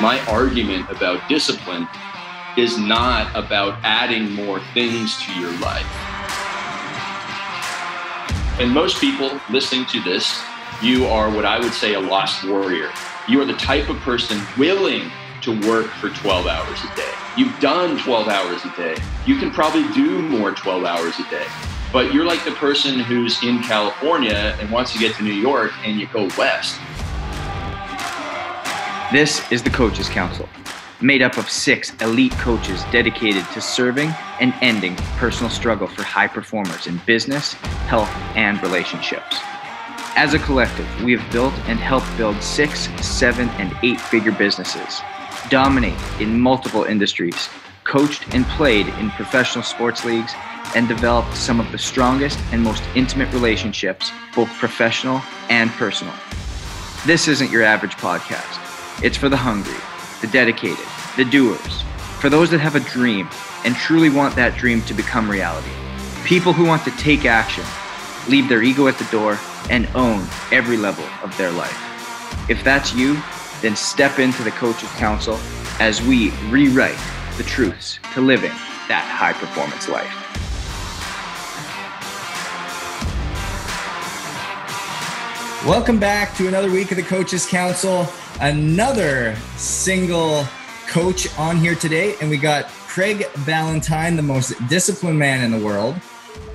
My argument about discipline is not about adding more things to your life. And most people listening to this, you are what I would say a lost warrior. You are the type of person willing to work for 12 hours a day. You've done 12 hours a day. You can probably do more 12 hours a day. But you're like the person who's in California and wants to get to New York and you go west. This is the Coaches Council, made up of 6 elite coaches dedicated to serving and ending personal struggle for high performers in business, health, and relationships. As a collective, we have built and helped build 6, 7, and 8-figure businesses, dominate in multiple industries, coached and played in professional sports leagues, and developed some of the strongest and most intimate relationships, both professional and personal. This isn't your average podcast. It's for the hungry, the dedicated, the doers, for those that have a dream and truly want that dream to become reality. People who want to take action, leave their ego at the door, and own every level of their life. If that's you, then step into the Coaches Council as we rewrite the truths to living that high performance life. Welcome back to another week of the Coaches Council. Another single coach on here today, and we got Craig Ballantyne, the most disciplined man in the world.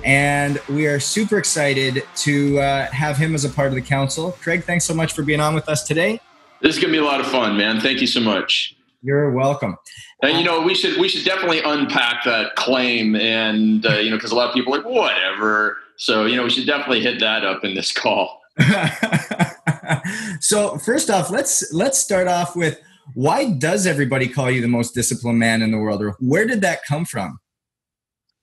And we are super excited to have him as a part of the council. Craig, thanks so much for being on with us today. This is going to be a lot of fun, man. Thank you so much. You're welcome. And, we should definitely unpack that claim and, because a lot of people are like, whatever. So, we should definitely hit that up in this call. So first off, let's start off with, why does everybody call you the most disciplined man in the world? Or where did that come from?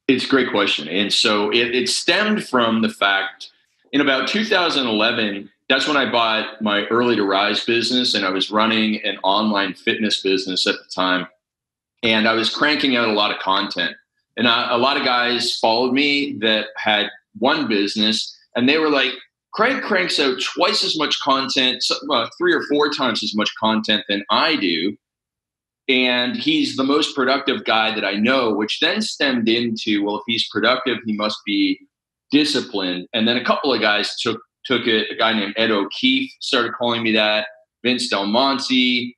It's a great question. And so it stemmed from the fact in about 2011, that's when I bought my Early to Rise business, and I was running an online fitness business at the time. And I was cranking out a lot of content. And a lot of guys followed me that had one business, and they were like, Craig cranks out twice as much content, 3 or 4 times as much content than I do. And he's the most productive guy that I know, which then stemmed into, well, if he's productive, he must be disciplined. And then a couple of guys took it. A guy named Ed O'Keefe started calling me that, Vince Del Monte,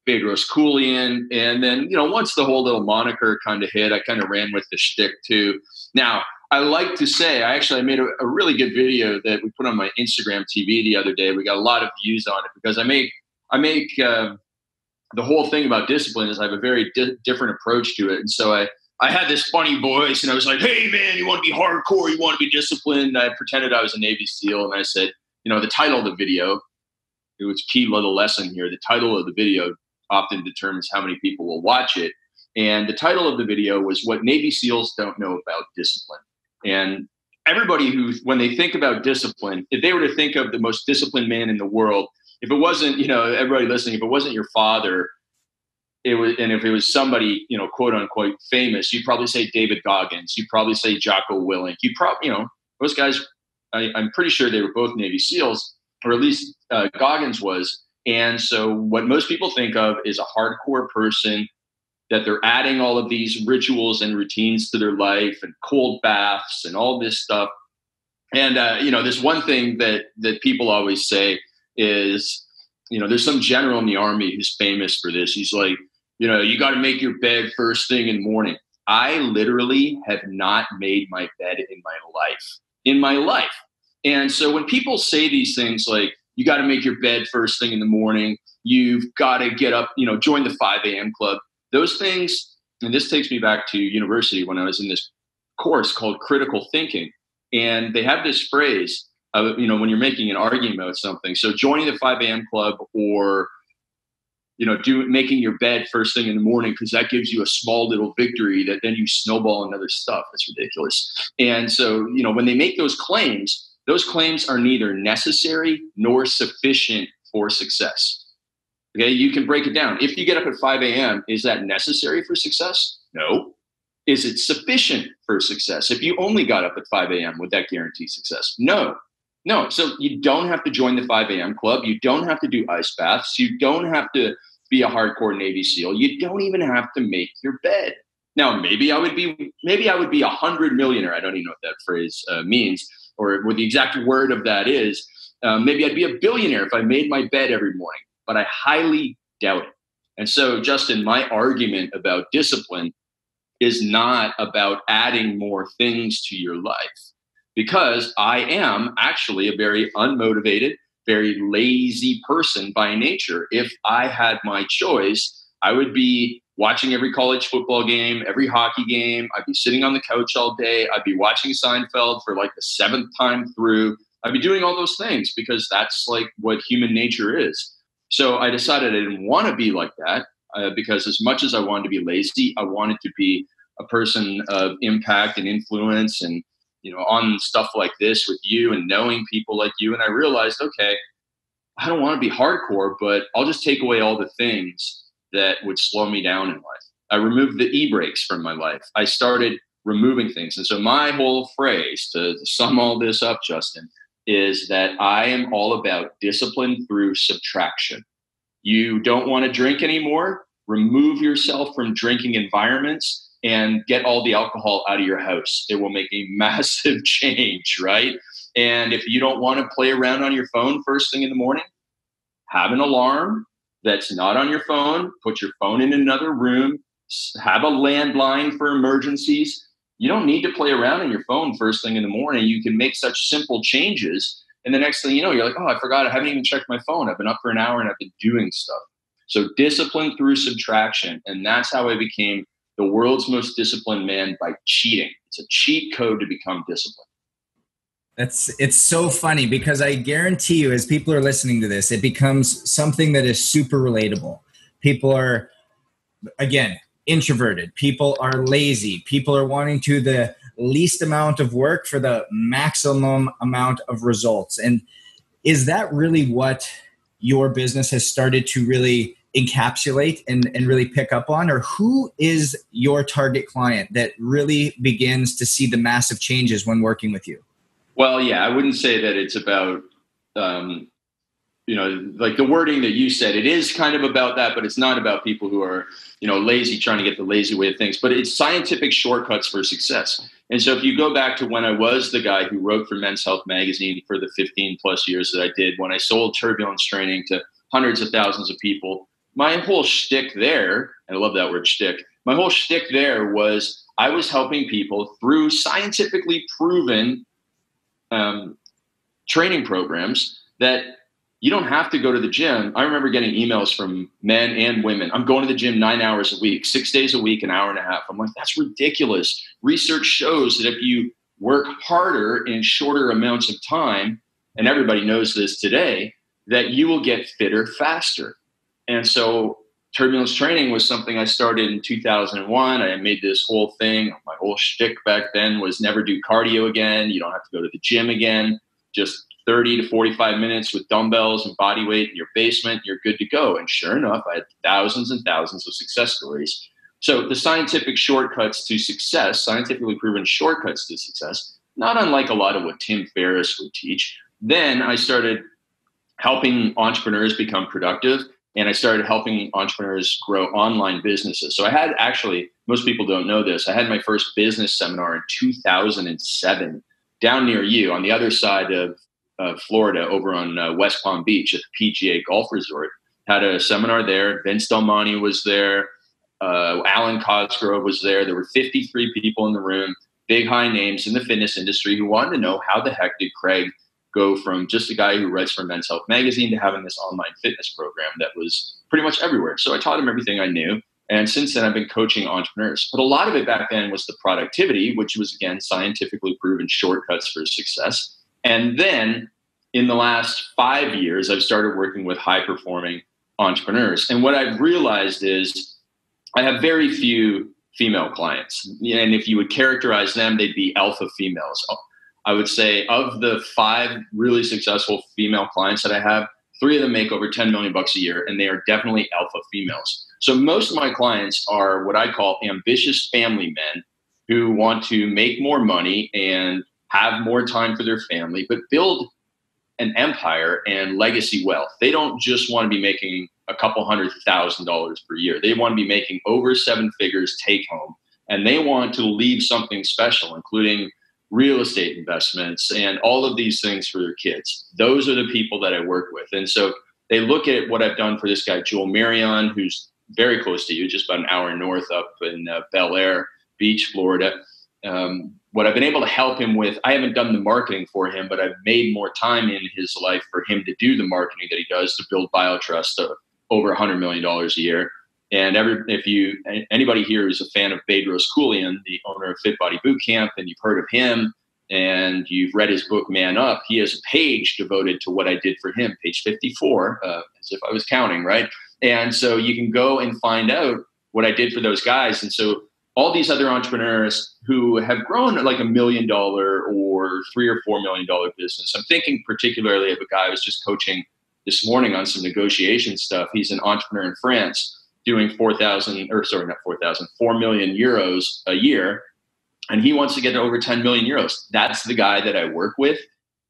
Bedros Keuilian. And then, once the whole little moniker kind of hit, I kind of ran with the shtick too. Now, I like to say, I made a really good video that we put on my Instagram TV the other day. We got a lot of views on it because I make the whole thing about discipline is I have a very different approach to it. And so I had this funny voice and I was like, hey man, you want to be hardcore, you want to be disciplined. And I pretended I was a Navy SEAL. And I said, the title of the video, it was key little lesson here. The title of the video often determines how many people will watch it. And the title of the video was What Navy SEALs Don't Know About Discipline. And everybody when they think about discipline, if they were to think of the most disciplined man in the world, if it wasn't, everybody listening, if it wasn't your father, and if it was somebody, quote unquote famous, you'd probably say David Goggins. You'd probably say Jocko Willink. You probably, those guys, I'm pretty sure they were both Navy SEALs, or at least Goggins was. And so what most people think of is a hardcore person, that they're adding all of these rituals and routines to their life and cold baths and all this stuff. And, this one thing that people always say is, there's some general in the Army who's famous for this. He's like, you got to make your bed first thing in the morning. I literally have not made my bed in my life. And so when people say these things like, you got to make your bed first thing in the morning, you've got to get up, join the 5 a.m. club. Those things, and this takes me back to university when I was in this course called critical thinking. And they have this phrase of, when you're making an argument about something. So joining the 5 a.m. club or, making your bed first thing in the morning, because that gives you a small little victory that then you snowball in other stuff. That's ridiculous. And so, when they make those claims are neither necessary nor sufficient for success. Okay, you can break it down. If you get up at 5 a.m., is that necessary for success? No. Is it sufficient for success? If you only got up at 5 a.m., would that guarantee success? No. So you don't have to join the 5 a.m. club. You don't have to do ice baths. You don't have to be a hardcore Navy SEAL. You don't even have to make your bed. Now, maybe I would be 100 millionaire. I don't even know what that phrase means, or what the exact word of that is. Maybe I'd be a billionaire if I made my bed every morning, but I highly doubt it. And so, Justin, my argument about discipline is not about adding more things to your life, because I am actually a very unmotivated, very lazy person by nature. If I had my choice, I would be watching every college football game, every hockey game. I'd be sitting on the couch all day. I'd be watching Seinfeld for like the 7th time through. I'd be doing all those things because that's like what human nature is. So I decided I didn't want to be like that because as much as I wanted to be lazy, I wanted to be a person of impact and influence and, on stuff like this with you and knowing people like you. And I realized, okay, I don't want to be hardcore, but I'll just take away all the things that would slow me down in life. I removed the e-brakes from my life. I started removing things. And so my whole phrase to sum all this up, Justin, is that I am all about discipline through subtraction. You don't want to drink anymore? Remove yourself from drinking environments and get all the alcohol out of your house. It will make a massive change, right? And if you don't want to play around on your phone first thing in the morning, have an alarm that's not on your phone. Put your phone in another room. Have a landline for emergencies. You don't need to play around on your phone first thing in the morning. You can make such simple changes. And the next thing you know, you're like, oh, I forgot. I haven't even checked my phone. I've been up for an hour and I've been doing stuff. So discipline through subtraction. And that's how I became the world's most disciplined man, by cheating. It's a cheat code to become disciplined. It's so funny because I guarantee you, as people are listening to this, it becomes something that is super relatable. People are, again, introverted. People are lazy. People are wanting to do the least amount of work for the maximum amount of results. And is that really what your business has started to really encapsulate and really pick up on? Or who is your target client that really begins to see the massive changes when working with you? Well, yeah, I wouldn't say that it's about, like the wording that you said. It is kind of about that, but it's not about people who are, lazy, trying to get the lazy way of things. But it's scientific shortcuts for success. And so if you go back to when I was the guy who wrote for Men's Health magazine for the 15 plus years that I did, when I sold Turbulence Training to hundreds of thousands of people, my whole shtick there, and I love that word shtick, my whole shtick there was I was helping people through scientifically proven training programs that you don't have to go to the gym. I remember getting emails from men and women. I'm going to the gym 9 hours a week, 6 days a week, an hour and a half. I'm like, that's ridiculous. Research shows that if you work harder in shorter amounts of time, and everybody knows this today, that you will get fitter faster. And so Turbulence Training was something I started in 2001. I made this whole thing. My whole shtick back then was never do cardio again. You don't have to go to the gym again. Just 30 to 45 minutes with dumbbells and body weight in your basement. You're good to go. And sure enough, I had thousands and thousands of success stories. So the scientific shortcuts to success, scientifically proven shortcuts to success, not unlike a lot of what Tim Ferriss would teach. Then I started helping entrepreneurs become productive. And I started helping entrepreneurs grow online businesses. So I had actually, most people don't know this, I had my first business seminar in 2007 down near you on the other side of Florida, over on West Palm Beach at the PGA Golf Resort. Had a seminar there. Vince Del Monte was there. Alan Cosgrove was there. There were 53 people in the room, big high names in the fitness industry who wanted to know how the heck did Craig go from just a guy who writes for Men's Health magazine to having this online fitness program that was pretty much everywhere. So I taught him everything I knew. And since then, I've been coaching entrepreneurs. But a lot of it back then was the productivity, which was, again, scientifically proven shortcuts for success. And then in the last 5 years, I've started working with high-performing entrepreneurs. And what I've realized is I have very few female clients. And if you would characterize them, they'd be alpha females. I would say of the 5 really successful female clients that I have, 3 of them make over $10 million a year, and they are definitely alpha females. So most of my clients are what I call ambitious family men who want to make more money and have more time for their family, but build an empire and legacy wealth. They don't just want to be making a couple $100,000 per year. They want to be making over 7 figures take home, and they want to leave something special, including real estate investments and all of these things for their kids. Those are the people that I work with. And so they look at what I've done for this guy, Joel Marion, who's very close to you, just about an hour north up in Bel Air Beach, Florida. What I've been able to help him with, I haven't done the marketing for him, but I've made more time in his life for him to do the marketing that he does to build BioTrust over $100 million a year. And anybody here who's a fan of Bedros Keuilian, the owner of Fit Body Bootcamp, and you've heard of him and you've read his book, Man Up, he has a page devoted to what I did for him, page 54, as if I was counting, right? And so you can go and find out what I did for those guys. And so all these other entrepreneurs who have grown like $1 million or $3 or $4 million business. I'm thinking particularly of a guy I was just coaching this morning on some negotiation stuff. He's an entrepreneur in France doing 4 million euros a year. And he wants to get to over 10 million euros. That's the guy that I work with.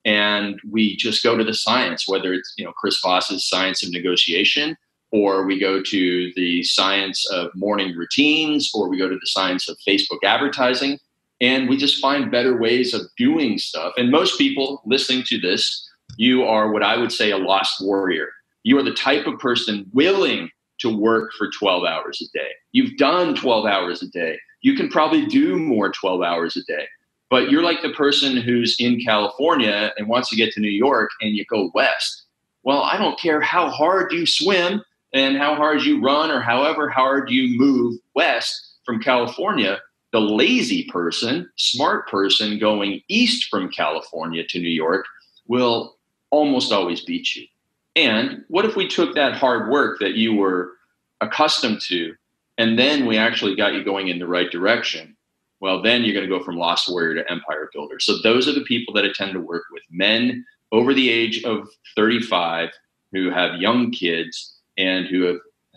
And we just go to the science, whether it's, Chris Voss's Science of Negotiation, or we go to the science of morning routines, or we go to the science of Facebook advertising, and we just find better ways of doing stuff. And most people listening to this, you are what I would say a lost warrior. You are the type of person willing to work for 12 hours a day. You've done 12 hours a day. You can probably do more 12 hours a day. But you're like the person who's in California and wants to get to New York and you go west. Well, I don't care how hard you swim and how hard you run or however hard you move west from California, the lazy person, smart person going east from California to New York will almost always beat you. And what if we took that hard work that you were accustomed to, and then we actually got you going in the right direction? Well, then you're going to go from lost warrior to empire builder. So those are the people that I tend to work with, men over the age of 35 who have young kids and who have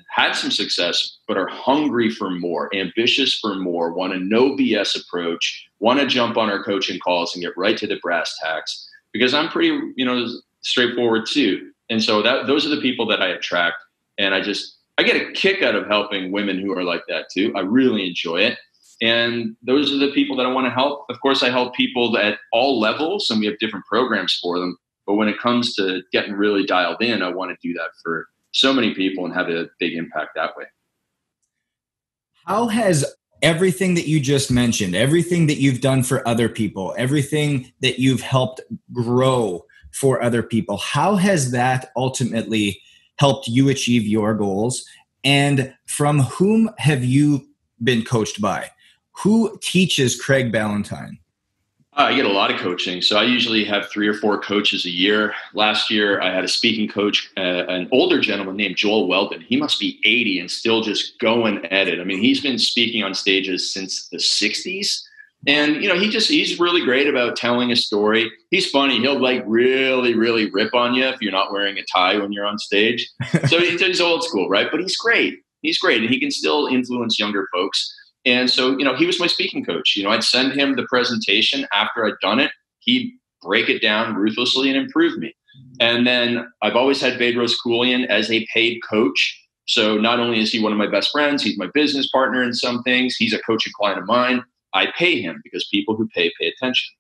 had some success, but are hungry for more, ambitious for more, want a no BS approach, want to jump on our coaching calls and get right to the brass tacks, because I'm pretty, straightforward too. And so those are the people that I attract. And I get a kick out of helping women who are like that too. I really enjoy it. And those are the people that I want to help. Of course, I help people at all levels, and we have different programs for them. But when it comes to getting really dialed in, I want to do that for so many people and have a big impact that way. How has everything that you just mentioned, everything that you've done for other people, everything that you've helped grow for other people, how has that ultimately helped you achieve your goals? And from whom have you been coached by? Who teaches Craig Ballantyne? I get a lot of coaching. So I usually have 3 or 4 coaches a year. Last year, I had a speaking coach, an older gentleman named Joel Weldon. He must be 80 and still just going at it. I mean, he's been speaking on stages since the 60s. And, he's really great about telling a story. He's funny. He'll really, really rip on you if you're not wearing a tie when you're on stage. So he's old school, right? But he's great. He's great. And he can still influence younger folks. And so, he was my speaking coach. I'd send him the presentation after I'd done it. He'd break it down ruthlessly and improve me. And then I've always had Bedros Keuilian as a paid coach. So not only is he one of my best friends, he's my business partner in some things. He's a coaching client of mine. I pay him because people who pay attention.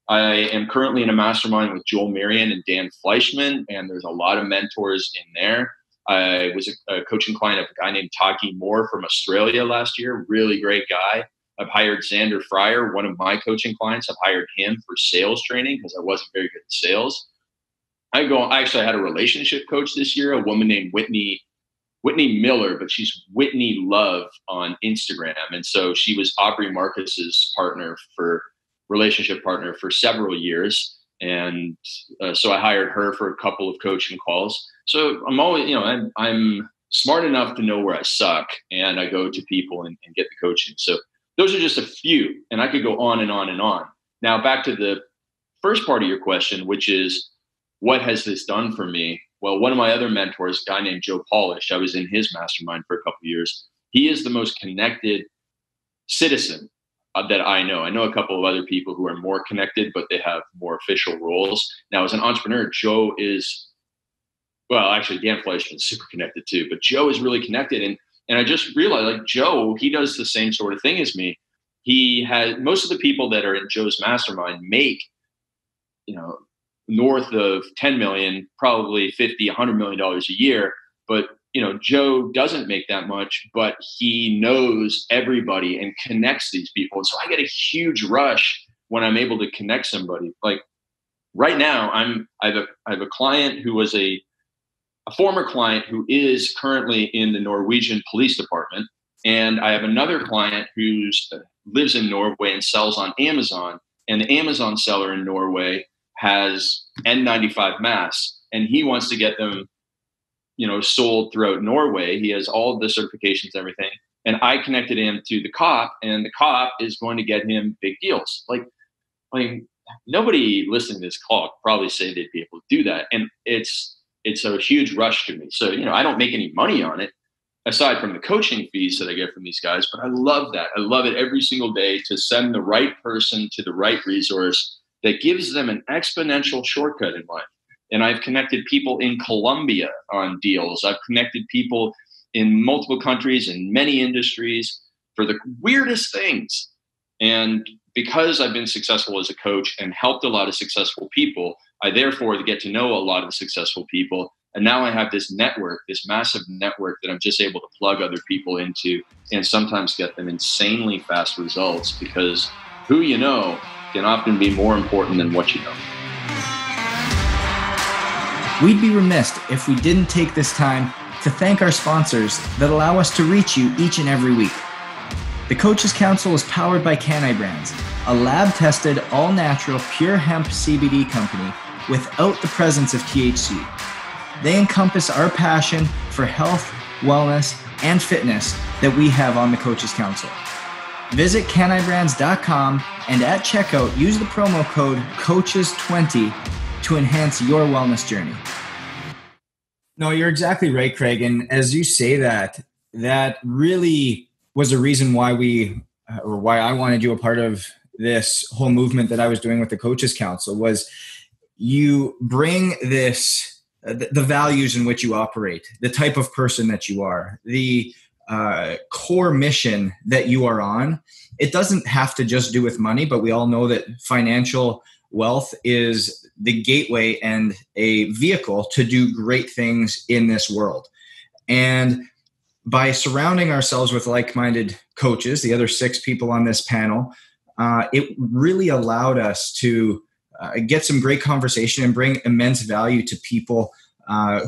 I am currently in a mastermind with Joel Marion and Dan Fleischman, and there's a lot of mentors in there. I was a coaching client of a guy named Taki Moore from Australia last year. Really great guy. I've hired Xander Fryer, one of my coaching clients. I've hired him for sales training because I wasn't very good at sales. I actually had a relationship coach this year, a woman named Whitney Miller, but she's Whitney Love on Instagram. And so she was Aubrey Marcus's relationship partner for several years. And so I hired her for a couple of coaching calls. So I'm always, I'm smart enough to know where I suck, and I go to people and get the coaching. So those are just a few, and I could go on and on and on. Now, back to the first part of your question, which is, what has this done for me? Well, one of my other mentors, a guy named Joe Polish, I was in his mastermind for a couple of years. He is the most connected citizen that I know. I know a couple of other people who are more connected, but they have more official roles. Now, as an entrepreneur, Joe is well, actually Dan Fleischman's super connected too, but Joe is really connected. And I just realized, like, Joe, he does the same sort of thing as me. He has, most of the people that are in Joe's mastermind make, north of 10 million, probably 50, $100 million a year. But, Joe doesn't make that much, but he knows everybody and connects these people. And so I get a huge rush when I'm able to connect somebody. Like right now, I have a client who was a former client who is currently in the Norwegian police department. And I have another client who lives in Norway and sells on Amazon. And the Amazon seller in Norway has N95 masks, and he wants to get them, sold throughout Norway. He has all of the certifications, everything. And I connected him to the cop, and the cop is going to get him big deals. Like nobody listening to this call could probably say they'd be able to do that. And it's a huge rush to me. So, I don't make any money on it aside from the coaching fees that I get from these guys, but I love that. I love it every single day to send the right person to the right resource that gives them an exponential shortcut in life. And I've connected people in Colombia on deals. I've connected people in multiple countries and many industries for the weirdest things. And because I've been successful as a coach and helped a lot of successful people, I therefore get to know a lot of the successful people. And now I have this network, this massive network that I'm just able to plug other people into and sometimes get them insanely fast results, because who you know can often be more important than what you know. We'd be remiss if we didn't take this time to thank our sponsors that allow us to reach you each and every week. The Coaches Council is powered by Canai Brands, a lab-tested, all-natural, pure hemp CBD company without the presence of THC. They encompass our passion for health, wellness, and fitness that we have on the Coaches Council. Visit canaibrands.com and at checkout, use the promo code COACHES20 to enhance your wellness journey. No, you're exactly right, Craig. And as you say that really was a reason why why I wanted you a part of this whole movement that I was doing with the Coaches Council. Was you bring this, the values in which you operate, the type of person that you are, the core mission that you are on. It doesn't have to just do with money, but we all know that financial wealth is the gateway and a vehicle to do great things in this world. And by surrounding ourselves with like-minded coaches, the other 6 people on this panel, it really allowed us to get some great conversation and bring immense value to people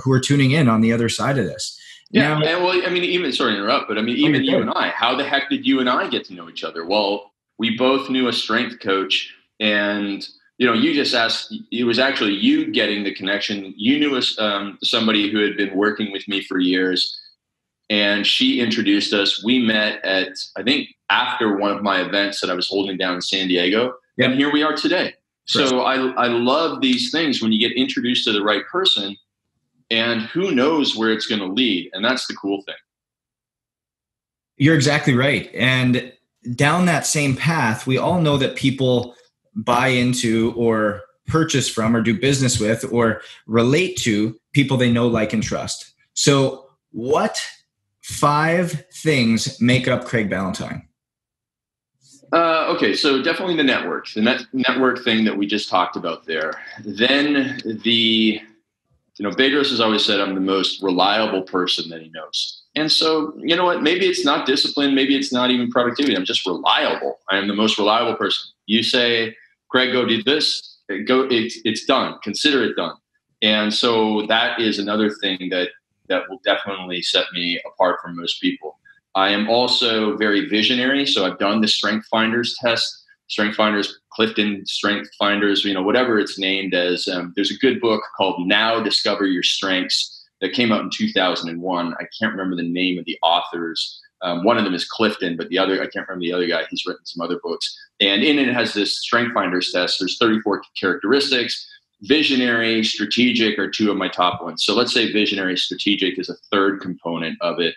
who are tuning in on the other side of this. Yeah, now, and well, I mean, even, sorry to interrupt, but I mean, even you and I, how the heck did you and I get to know each other? Well, we both knew a strength coach, and you just asked. It was actually you getting the connection. You knew somebody who had been working with me for years, and she introduced us. We met at, I think, after one of my events that I was holding down in San Diego, and here we are today. So I love these things when you get introduced to the right person. And who knows where it's going to lead. And that's the cool thing. You're exactly right. And down that same path, we all know that people buy into or purchase from or do business with or relate to people they know, like, and trust. So what 5 things make up Craig Ballantyne? Okay, so definitely the network network thing that we just talked about there. Then Bedros has always said I'm the most reliable person that he knows. And so, you know what? Maybe it's not discipline. Maybe it's not even productivity. I'm just reliable. I am the most reliable person. You say, Craig, go do this. It's done. Consider it done. And so that is another thing that will definitely set me apart from most people. I am also very visionary. So I've done the Strength Finders test. Strength Finders, Clifton Strength Finders, whatever it's named as. There's a good book called Now Discover Your Strengths that came out in 2001. I can't remember the name of the authors. One of them is Clifton, but the other, I can't remember the other guy. He's written some other books. And in it has this Strength Finders test. There's 34 characteristics. Visionary, strategic are 2 of my top ones. So let's say visionary, strategic is a 3rd component of it.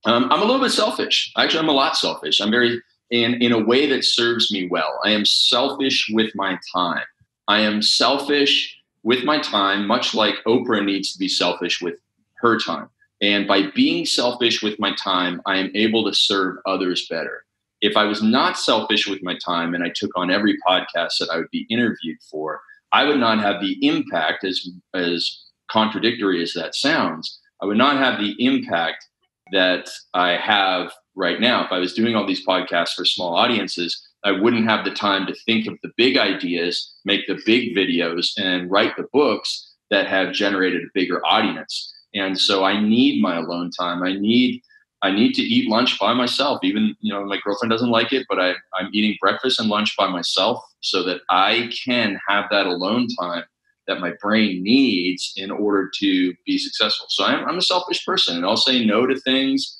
I'm a little bit selfish. Actually, I'm a lot selfish. I'm very... in a way that serves me well. I am selfish with my time. I am selfish with my time, much like Oprah needs to be selfish with her time. And by being selfish with my time, I am able to serve others better. If I was not selfish with my time and I took on every podcast that I would be interviewed for, I would not have the impact, as contradictory as that sounds, I would not have the impact that I have right now. If I was doing all these podcasts for small audiences, I wouldn't have the time to think of the big ideas, make the big videos, and write the books that have generated a bigger audience. And so I need my alone time. I need to eat lunch by myself. Even, my girlfriend doesn't like it, but I'm eating breakfast and lunch by myself so that I can have that alone time that my brain needs in order to be successful. So I'm a selfish person, and I'll say no to things.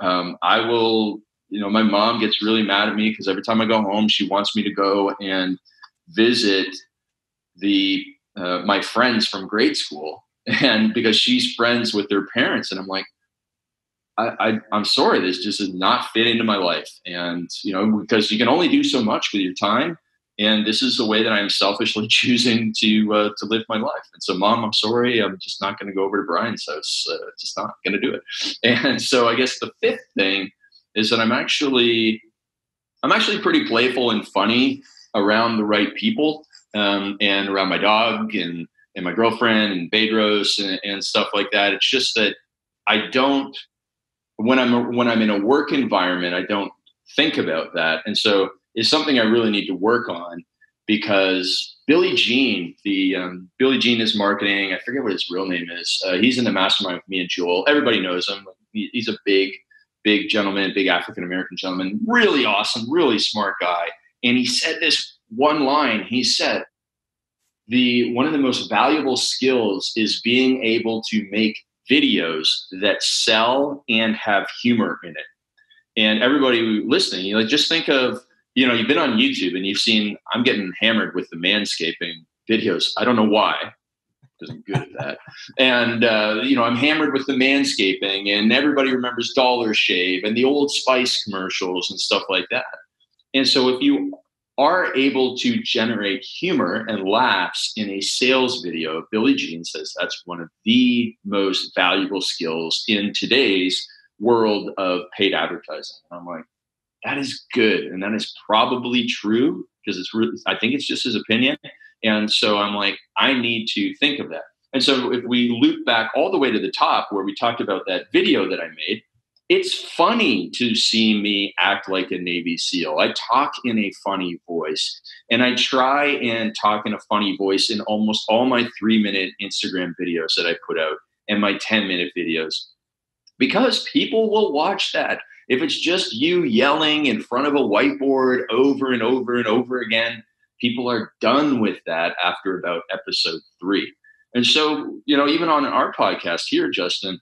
I will, my mom gets really mad at me because every time I go home, she wants me to go and visit my friends from grade school, and because she's friends with their parents. And I'm like, I'm sorry, this just does not fit into my life. And, because you can only do so much with your time. And this is the way that I'm selfishly choosing to live my life. And so, Mom, I'm sorry, I'm just not going to go over to Brian's house. Just not going to do it. And so I guess the fifth thing is that I'm actually pretty playful and funny around the right people, and around my dog and my girlfriend and Bedros and stuff like that. It's just that I don't, when I'm in a work environment, I don't think about that. And so it's something I really need to work on, because Billy Jean, Billy Jean is marketing. I forget what his real name is. He's in the mastermind with me and Joel. Everybody knows him. He's a big gentleman, big African-American gentleman, really awesome, really smart guy. And he said this one line. He said, one of the most valuable skills is being able to make videos that sell and have humor in it. And everybody listening, just think of, you've been on YouTube and you've seen, I'm getting hammered with the manscaping videos. I don't know why, because I'm good at that. And, I'm hammered with the manscaping, and everybody remembers Dollar Shave and the Old Spice commercials and stuff like that. And so if you are able to generate humor and laughs in a sales video, Billy Jean says that's one of the most valuable skills in today's world of paid advertising. And I'm like, that is good. And that is probably true, because I think it's just his opinion. And so I'm like, I need to think of that. And so if we loop back all the way to the top where we talked about that video that I made, it's funny to see me act like a Navy SEAL. I talk in a funny voice, and I try and talk in a funny voice in almost all my 3-minute Instagram videos that I put out and my 10-minute videos, because people will watch that. If it's just you yelling in front of a whiteboard over and over and over again, people are done with that after about episode 3. And so, even on our podcast here, Justin,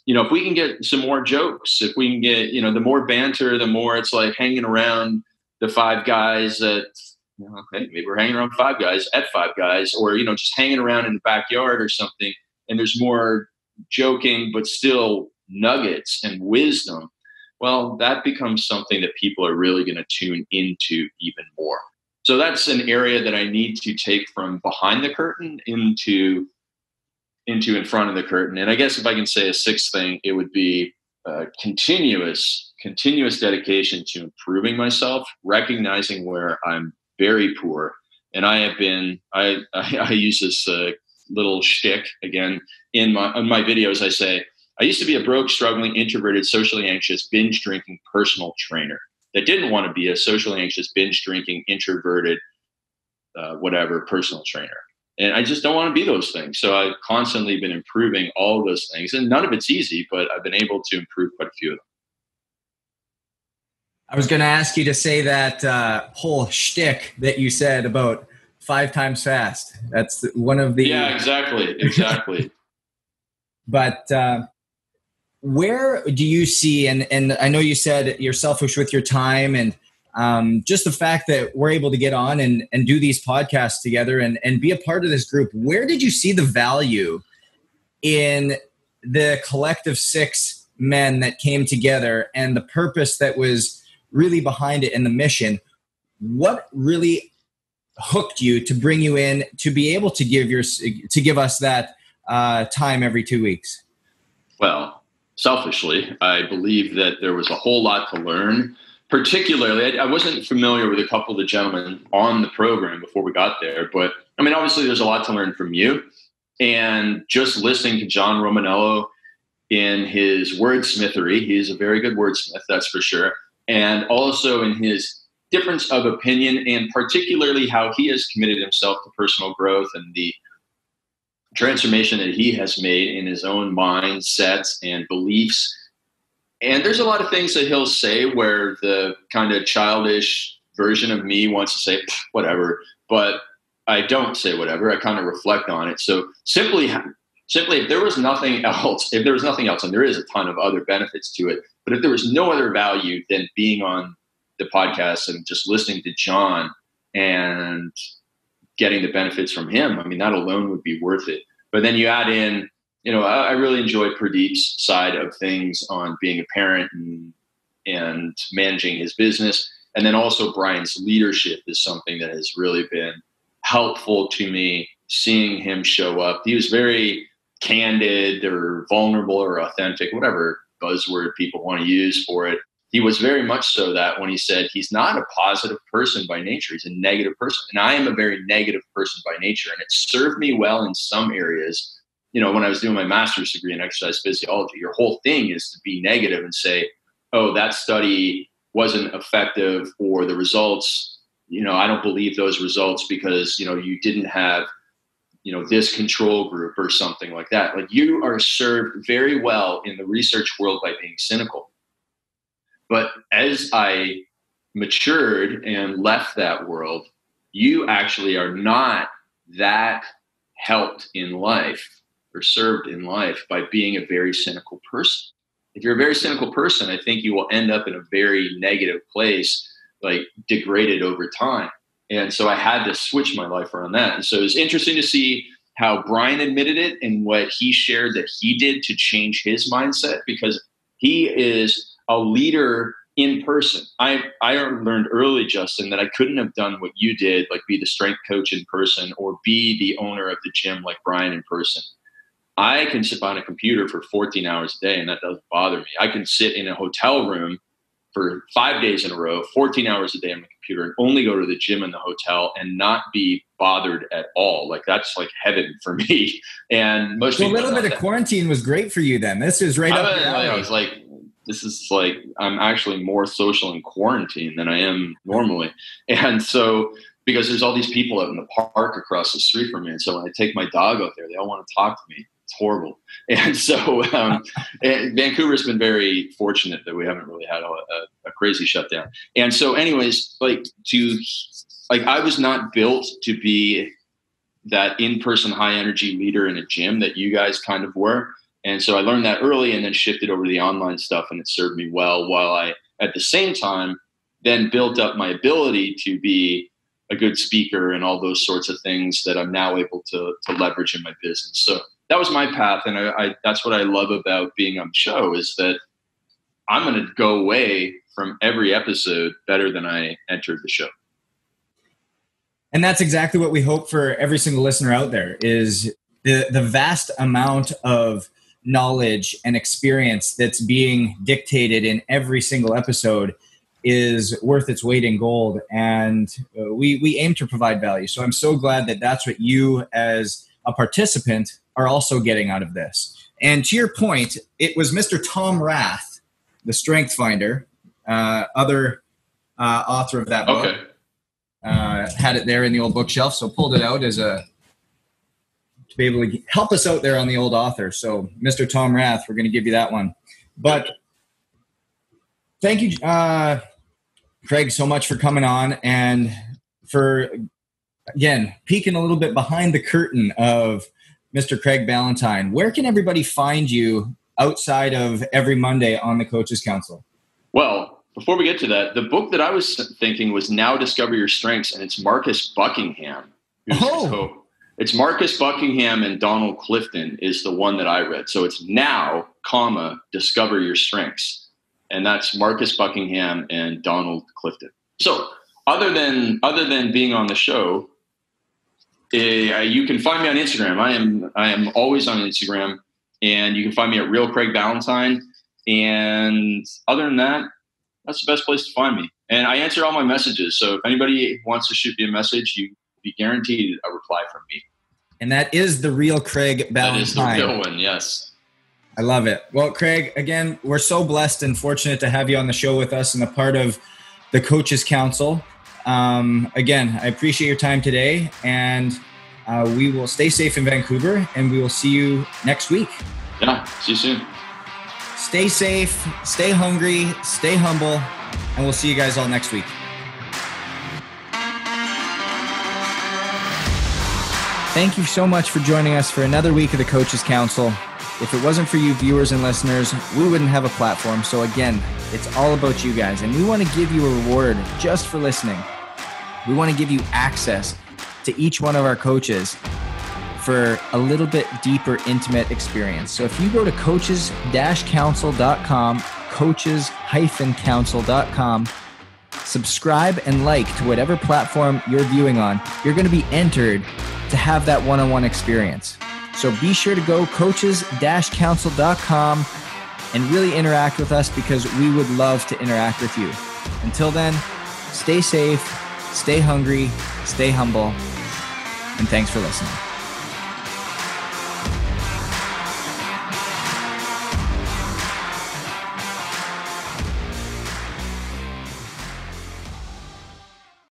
if we can get some more jokes, if we can get, the more banter, the more it's like hanging around the 5 guys at, hey, maybe we're hanging around 5 guys at 5 guys, or, just hanging around in the backyard or something, and there's more joking, but still nuggets and wisdom. Well, that becomes something that people are really going to tune into even more. So that's an area that I need to take from behind the curtain into in front of the curtain. And I guess if I can say a 6th thing, it would be continuous dedication to improving myself, recognizing where I'm very poor. And I use this little shtick again in my videos. I say, I used to be a broke, struggling, introverted, socially anxious, binge drinking personal trainer that didn't want to be a socially anxious, binge drinking, introverted, personal trainer. And I just don't want to be those things. So I've constantly been improving all of those things. And none of it's easy, but I've been able to improve quite a few of them. I was going to ask you to say that whole shtick that you said about 5 times fast. That's one of the... Yeah, exactly. But where do you see, and I know you said you're selfish with your time, and just the fact that we're able to get on and do these podcasts together and be a part of this group, where did you see the value in the collective 6 men that came together and the purpose that was really behind it and the mission? What really hooked you to bring you in to be able to give us that time every 2 weeks? Well, selfishly, I believe that there was a whole lot to learn. Particularly, I wasn't familiar with a couple of the gentlemen on the program before we got there, but I mean, obviously there's a lot to learn from you. And just listening to John Romanello in his wordsmithery, he's a very good wordsmith, that's for sure. And also in his difference of opinion, and particularly how he has committed himself to personal growth and the transformation that he has made in his own mindsets and beliefs. And there's a lot of things that he'll say where the kind of childish version of me wants to say whatever, but I don't say whatever. I kind of reflect on it. So simply, if there was nothing else, and there is a ton of other benefits to it, but if there was no other value than being on the podcast and just listening to John and getting the benefits from him, I mean, that alone would be worth it. But then you add in, I really enjoy Pradeep's side of things on being a parent and managing his business. And then also Brian's leadership is something that has really been helpful to me, seeing him show up. He was very candid or vulnerable or authentic, whatever buzzword people want to use for it. He was very much so that when he said he's not a positive person by nature, he's a negative person. And I am a very negative person by nature. And it served me well in some areas. When I was doing my master's degree in exercise physiology, your whole thing is to be negative and say, oh, that study wasn't effective, or the results, I don't believe those results because, you didn't have, this control group or something like that. Like, you are served very well in the research world by being cynical. But as I matured and left that world, you actually are not that helped in life or served in life by being a very cynical person. If you're a very cynical person, I think you will end up in a very negative place, like degraded over time. And so I had to switch my life around that. And so it was interesting to see how Brian admitted it and what he shared that he did to change his mindset, because he is a leader in person. I learned early, Justin, that I couldn't have done what you did, like be the strength coach in person or be the owner of the gym like Brian in person. I can sit behind a computer for 14 hours a day, and that doesn't bother me. I can sit in a hotel room for 5 days in a row, 14 hours a day on my computer, and only go to the gym in the hotel and not be bothered at all. Like, that's like heaven for me. And most people, a little bit of quarantine was great for you then. This is right up your alley. I was like, this is like, I'm actually more social in quarantine than I am normally. And so, because there's all these people out in the park across the street from me. And so when I take my dog out there, they all want to talk to me. It's horrible. And so Vancouver's been very fortunate that we haven't really had a crazy shutdown. And so anyways, I was not built to be that in-person high energy leader in a gym that you guys kind of were. And so I learned that early and then shifted over to the online stuff, and it served me well, while I, at the same time, then built up my ability to be a good speaker and all those sorts of things that I'm now able to leverage in my business. So that was my path. And I that's what I love about being on the show, is that I'm going to go away from every episode better than I entered the show. And that's exactly what we hope for every single listener out there, is the vast amount of knowledge and experience that's being dictated in every single episode is worth its weight in gold. And we aim to provide value. So I'm so glad that that's what you as a participant are also getting out of this. And to your point, it was Mr. Tom Rath, the Strength Finder, other author of that book. Okay. Had it there in the old bookshelf, so pulled it out to be able to help us out there on the old author. So Mr. Tom Rath, we're going to give you that one. But thank you, Craig, so much for coming on and for, again, peeking a little bit behind the curtain of Mr. Craig Ballantyne. Where can everybody find you outside of every Monday on the Coaches Council? Well, before we get to that, the book that I was thinking was Now Discover Your Strengths, and it's Marcus Buckingham. It's Marcus Buckingham and Donald Clifton is the one that I read. So it's Now, Discover Your Strengths. And that's Marcus Buckingham and Donald Clifton. So other than being on the show, you can find me on Instagram. I am always on Instagram, and you can find me at Real Craig Ballantyne. And other than that, that's the best place to find me. And I answer all my messages. So if anybody wants to shoot me a message, you be guaranteed a reply from me. And that is the Real Craig Ballantyne. That is the real one, yes. I love it. Well, Craig, again, we're so blessed and fortunate to have you on the show with us and a part of the Coaches Council. Again, I appreciate your time today, and we will stay safe in Vancouver, and we will see you next week. Yeah, see you soon. Stay safe, stay hungry, stay humble, and we'll see you guys all next week. Thank you so much for joining us for another week of the Coaches Council. If it wasn't for you viewers and listeners, we wouldn't have a platform. So again, it's all about you guys, and we want to give you a reward just for listening. We want to give you access to each one of our coaches for a little bit deeper, intimate experience. So if you go to coaches-council.com, coaches-council.com, subscribe and like to whatever platform you're viewing on, you're going to be entered to have that one-on-one experience. So be sure to go coaches-council.com and really interact with us, because we would love to interact with you. Until then, stay safe, stay hungry, stay humble, and thanks for listening.